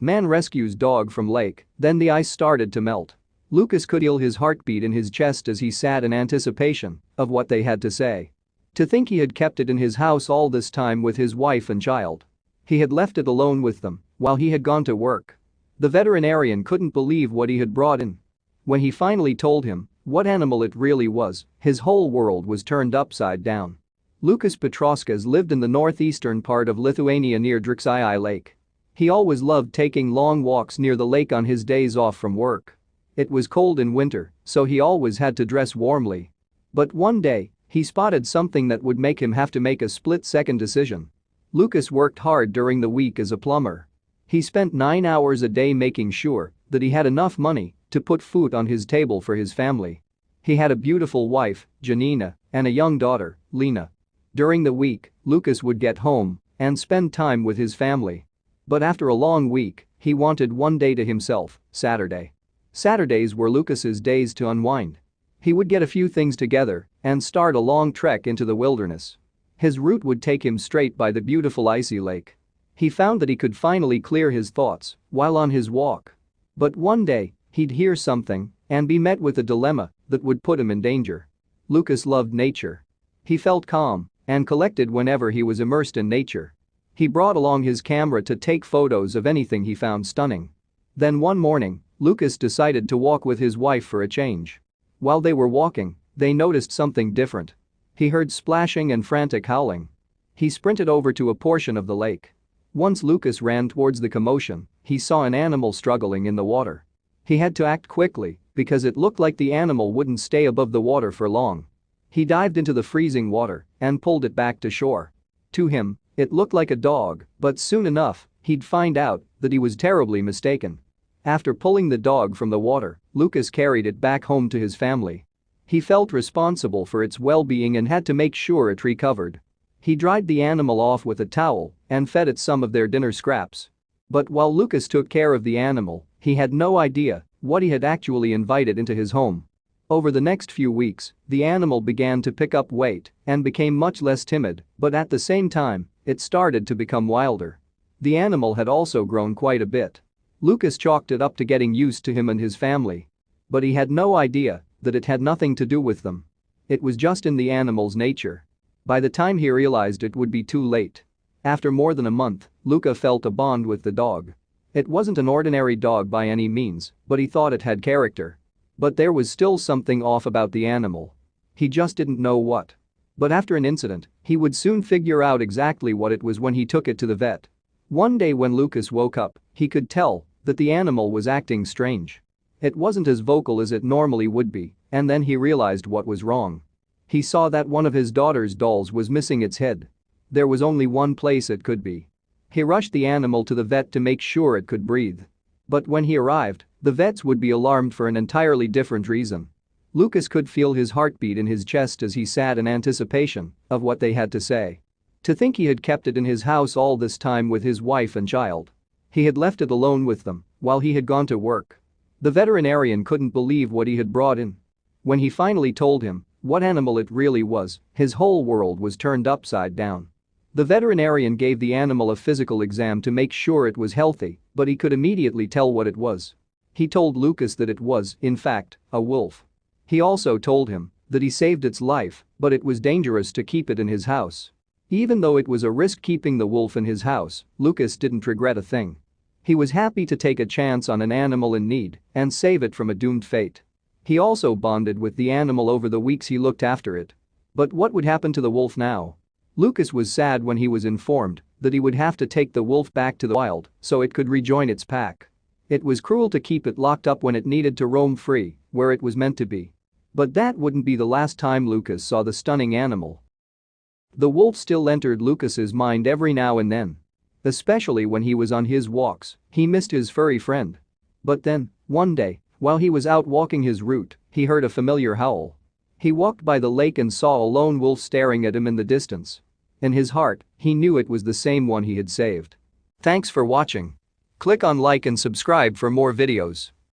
Man rescues dog from lake, then the ice started to melt. Lucas could feel his heartbeat in his chest as he sat in anticipation of what they had to say. To think he had kept it in his house all this time with his wife and child. He had left it alone with them while he had gone to work. The veterinarian couldn't believe what he had brought in. When he finally told him what animal it really was, his whole world was turned upside down. Lucas Petrauskas lived in the northeastern part of Lithuania near Driksai Lake. He always loved taking long walks near the lake on his days off from work. It was cold in winter, so he always had to dress warmly. But one day, he spotted something that would make him have to make a split-second decision. Lucas worked hard during the week as a plumber. He spent 9 hours a day making sure that he had enough money to put food on his table for his family. He had a beautiful wife, Janina, and a young daughter, Lena. During the week, Lucas would get home and spend time with his family. But after a long week, he wanted one day to himself, Saturday. Saturdays were Lucas's days to unwind. He would get a few things together and start a long trek into the wilderness. His route would take him straight by the beautiful icy lake. He found that he could finally clear his thoughts while on his walk. But one day, he'd hear something and be met with a dilemma that would put him in danger. Lucas loved nature. He felt calm and collected whenever he was immersed in nature. He brought along his camera to take photos of anything he found stunning. Then one morning, Lucas decided to walk with his wife for a change. While they were walking, they noticed something different. He heard splashing and frantic howling. He sprinted over to a portion of the lake. Once Lucas ran towards the commotion, he saw an animal struggling in the water. He had to act quickly because it looked like the animal wouldn't stay above the water for long. He dived into the freezing water and pulled it back to shore. To him, it looked like a dog, but soon enough, he'd find out that he was terribly mistaken. After pulling the dog from the water, Lucas carried it back home to his family. He felt responsible for its well-being and had to make sure it recovered. He dried the animal off with a towel and fed it some of their dinner scraps. But while Lucas took care of the animal, he had no idea what he had actually invited into his home. Over the next few weeks, the animal began to pick up weight and became much less timid, but at the same time, it started to become wilder. The animal had also grown quite a bit. Lucas chalked it up to getting used to him and his family. But he had no idea that it had nothing to do with them. It was just in the animal's nature. By the time he realized it would be too late. After more than a month, Luca felt a bond with the dog. It wasn't an ordinary dog by any means, but he thought it had character. But there was still something off about the animal. He just didn't know what. But after an incident, he would soon figure out exactly what it was when he took it to the vet. One day when Lucas woke up, he could tell that the animal was acting strange. It wasn't as vocal as it normally would be, and then he realized what was wrong. He saw that one of his daughter's dolls was missing its head. There was only one place it could be. He rushed the animal to the vet to make sure it could breathe. But when he arrived, the vets would be alarmed for an entirely different reason. Lucas could feel his heartbeat in his chest as he sat in anticipation of what they had to say. To think he had kept it in his house all this time with his wife and child. He had left it alone with them while he had gone to work. The veterinarian couldn't believe what he had brought in. When he finally told him what animal it really was, his whole world was turned upside down. The veterinarian gave the animal a physical exam to make sure it was healthy, but he could immediately tell what it was. He told Lucas that it was, in fact, a wolf. He also told him that he saved its life, but it was dangerous to keep it in his house. Even though it was a risk keeping the wolf in his house, Lucas didn't regret a thing. He was happy to take a chance on an animal in need and save it from a doomed fate. He also bonded with the animal over the weeks he looked after it. But what would happen to the wolf now? Lucas was sad when he was informed that he would have to take the wolf back to the wild so it could rejoin its pack. It was cruel to keep it locked up when it needed to roam free where it was meant to be. But that wouldn't be the last time Lucas saw the stunning animal. The wolf still entered Lucas's mind every now and then. Especially when he was on his walks, he missed his furry friend. But then, one day, while he was out walking his route, he heard a familiar howl. He walked by the lake and saw a lone wolf staring at him in the distance. In his heart, he knew it was the same one he had saved. Thanks for watching. Click on like and subscribe for more videos.